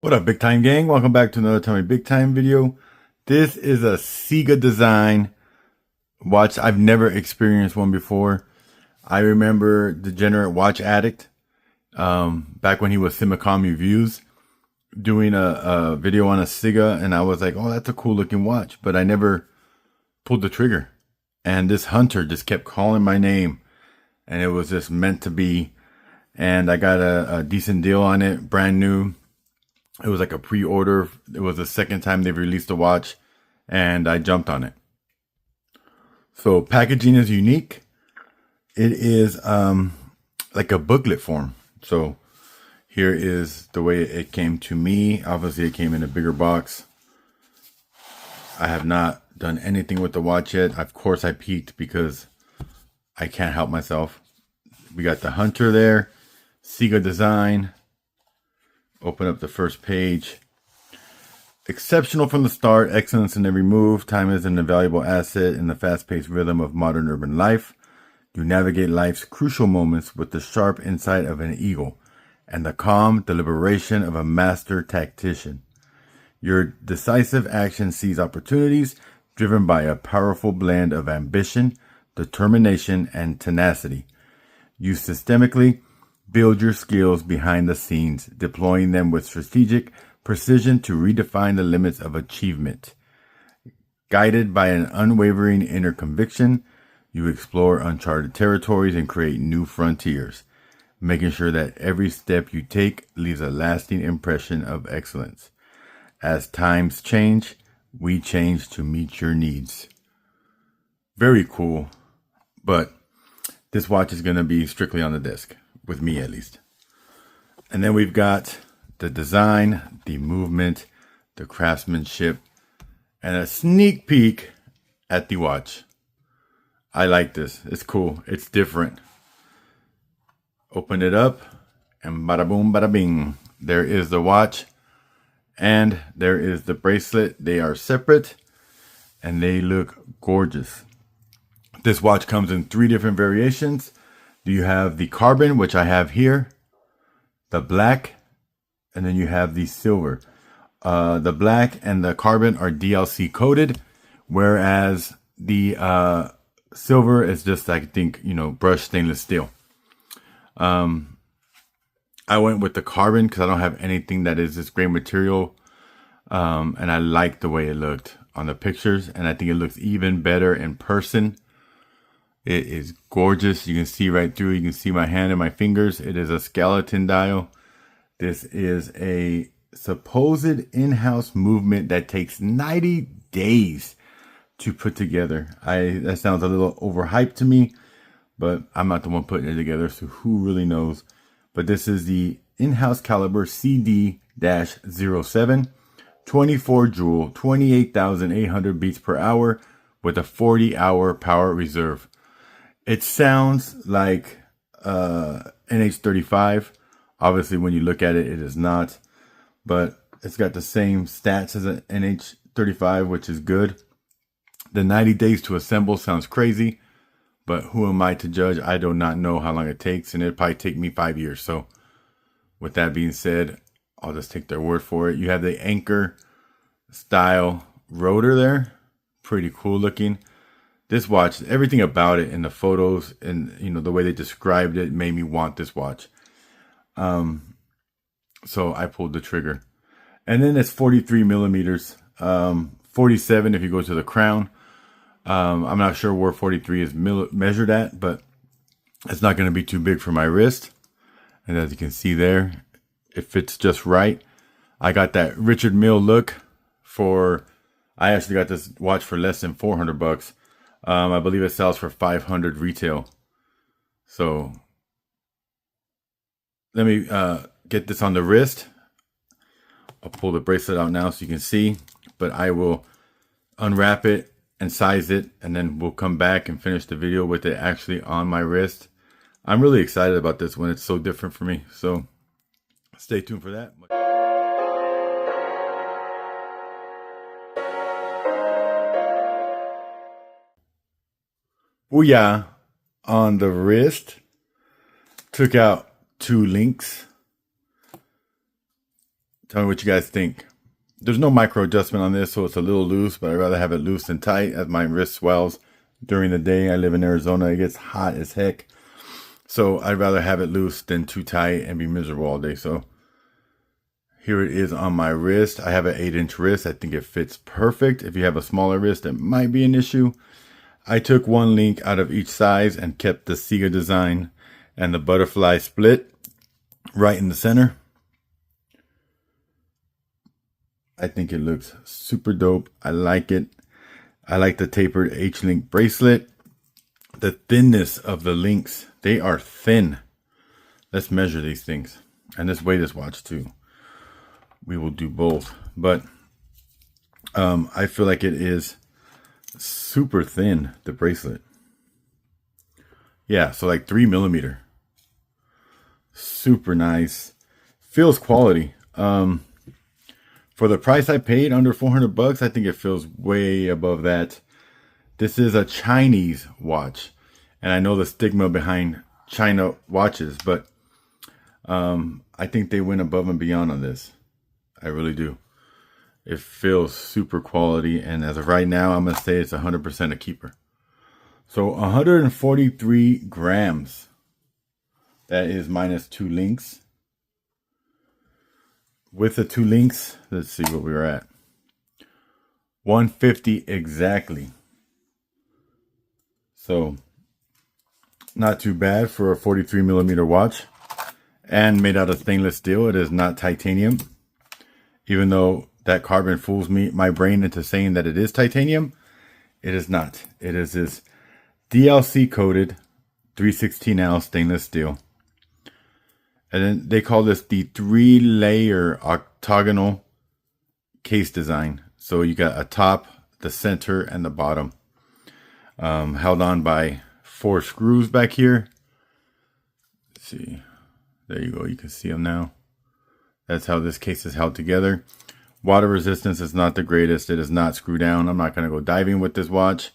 What up, big time gang? Welcome back to another Tommy Big Time video. This is a Ciga design watch. I've never experienced one before. I remember Degenerate Watch Addict, back when he was Simicom Reviews, doing a video on a Ciga, and I was like, oh, that's a cool looking watch, but I never pulled the trigger. And this hunter just kept calling my name, and it was just meant to be. And I got a decent deal on it, brand new. It was like a pre-order. It was the second time they've released a watch, and I jumped on it. So packaging is unique. It is like a booklet form. So here is the way it came to me. Obviously, it came in a bigger box. I have not done anything with the watch yet. Of course, I peeked because I can't help myself. We got the Hunter there, Ciga design. Open up the first page. Exceptional from the start, excellence in every move. Time is an invaluable asset in the fast-paced rhythm of modern urban life. You navigate life's crucial moments with the sharp insight of an eagle and the calm deliberation of a master tactician. Your decisive action sees opportunities driven by a powerful blend of ambition, determination, and tenacity. You systemically build your skills behind the scenes, deploying them with strategic precision to redefine the limits of achievement. Guided by an unwavering inner conviction, you explore uncharted territories and create new frontiers, making sure that every step you take leaves a lasting impression of excellence. As times change, we change to meet your needs. Very cool, but this watch is going to be strictly on the disc. With me at least. And then we've got the design, the movement, the craftsmanship, and a sneak peek at the watch. I like this. It's cool. It's different. Open it up and bada boom, bada bing. There is the watch and there is the bracelet. They are separate and they look gorgeous. This watch comes in 3 different variations. You have the carbon, which I have here, the black, and then you have the silver. The black and the carbon are DLC coated, whereas the silver is just, I think, brushed stainless steel. I went with the carbon because I don't have anything that is this gray material, and I like the way it looked on the pictures, and I think it looks even better in person. It is gorgeous. You can see right through. You can see my hand and my fingers. It is a skeleton dial. This is a supposed in-house movement that takes 90 days to put together. That sounds a little overhyped to me, but I'm not the one putting it together, so who really knows? But this is the in-house caliber CD-07, 24 joule, 28,800 beats per hour with a 40-hour power reserve. It sounds like NH35. Obviously, when you look at it, it is not. But it's got the same stats as an NH35, which is good. The 90 days to assemble sounds crazy. But who am I to judge? I do not know how long it takes. And it'll probably take me 5 years. So with that being said, I'll just take their word for it. You have the anchor style rotor there. Pretty cool looking. This watch, everything about it in the photos and, the way they described it made me want this watch. So I pulled the trigger. And then it's 43 millimeters, 47 if you go to the crown. I'm not sure where 43 is measured at, but it's not going to be too big for my wrist. And as you can see there, it fits just right. I got that Richard Mille look I actually got this watch for less than $400. I believe it sells for $500 retail. So let me get this on the wrist. I'll pull the bracelet out now so you can see, but I will unwrap it and size it, and then we'll come back and finish the video with it actually on my wrist. I'm really excited about this one. It's so different for me. So stay tuned for that. Booyah! On the wrist, took out 2 links Tell me what you guys think. There's no micro adjustment on this, so it's a little loose, but I'd rather have it loose than tight as my wrist swells during the day. I live in Arizona. It gets hot as heck. So I'd rather have it loose than too tight and be miserable all day. So here it is on my wrist. I have an 8-inch wrist. I think it fits perfect. If you have a smaller wrist, it might be an issue. I took one link out of each size and kept the Ciga design and the butterfly split right in the center. I think it looks super dope. I like it. I like the tapered H-link bracelet. The thinness of the links, they are thin. Let's measure these things. And let's weigh this watch too. We will do both. But I feel like it is super thin, the bracelet. Yeah, so like 3 millimeter. Super nice. Feels quality. For the price I paid, under 400 bucks, I think it feels way above that. This is a Chinese watch, and I know the stigma behind China watches, but I think they went above and beyond on this. I really do. It feels super quality, and as of right now, I'm going to say it's 100% a keeper. So 143 grams. That is minus 2 links. With the 2 links, let's see what we were at. 150 exactly. So not too bad for a 43 millimeter watch, and made out of stainless steel. It is not titanium, even though that carbon fools me, my brain, into saying that it is titanium. It is not. It is this DLC coated 316L stainless steel. And then they call this the 3-layer octagonal case design. So you got a top, the center, and the bottom. Held on by 4 screws back here. Let's see. There you go. You can see them now. That's how this case is held together. Water resistance is not the greatest. It is not screw down. I'm not going to go diving with this watch,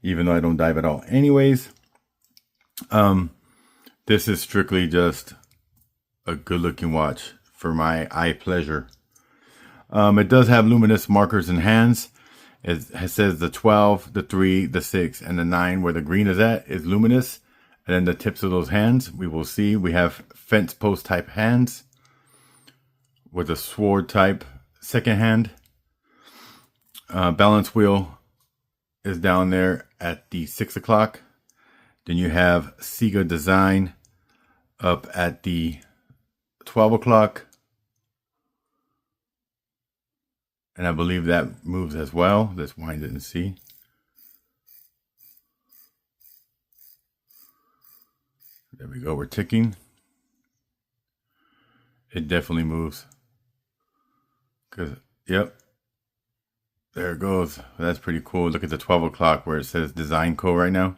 even though I don't dive at all anyways. This is strictly just a good looking watch for my eye pleasure. It does have luminous markers and hands. It says the 12, the 3, the 6, and the 9, where the green is at, is luminous. And then the tips of those hands, we will see. We have fence post type hands with a sword type second hand. Balance wheel is down there at the 6 o'clock. Then you have Ciga design up at the 12 o'clock. And I believe that moves as well. Let's wind it and see. There we go. We're ticking. It definitely moves. Yep. There it goes. That's pretty cool. Look at the 12 o'clock where it says Design Co right now.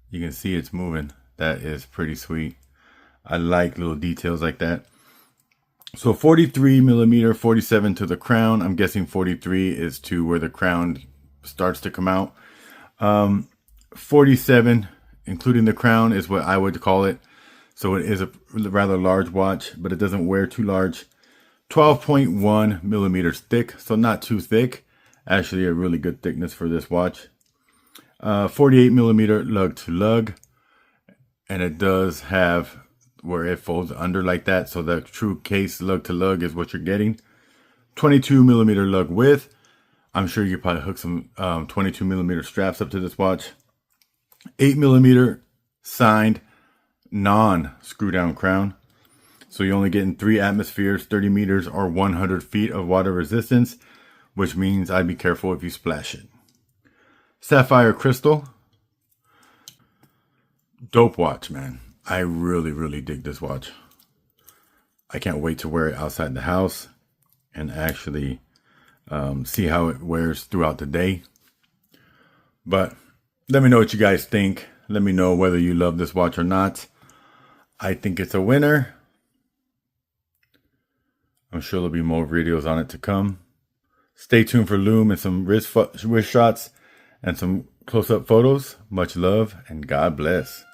You can see it's moving. That is pretty sweet. I like little details like that. So 43 millimeter, 47 to the crown. I'm guessing 43 is to where the crown starts to come out. 47, including the crown, is what I would call it. So it is a rather large watch, but it doesn't wear too large. 12.1 millimeters thick, so not too thick. Actually, a really good thickness for this watch. 48 millimeter lug to lug, and it does have where it folds under like that, so the true case lug to lug is what you're getting. 22 millimeter lug width. I'm sure you could probably hook some 22 millimeter straps up to this watch. 8 millimeter signed non screw down crown. So you're only getting 3 atmospheres, 30 meters, or 100 feet of water resistance, which means I'd be careful if you splash it. Sapphire crystal. Dope watch, man. I really dig this watch. I can't wait to wear it outside the house and actually see how it wears throughout the day. But let me know what you guys think. Let me know whether you love this watch or not. I think it's a winner. I'm sure there'll be more videos on it to come. Stay tuned for Loom and some wrist shots and some close-up photos. Much love and God bless.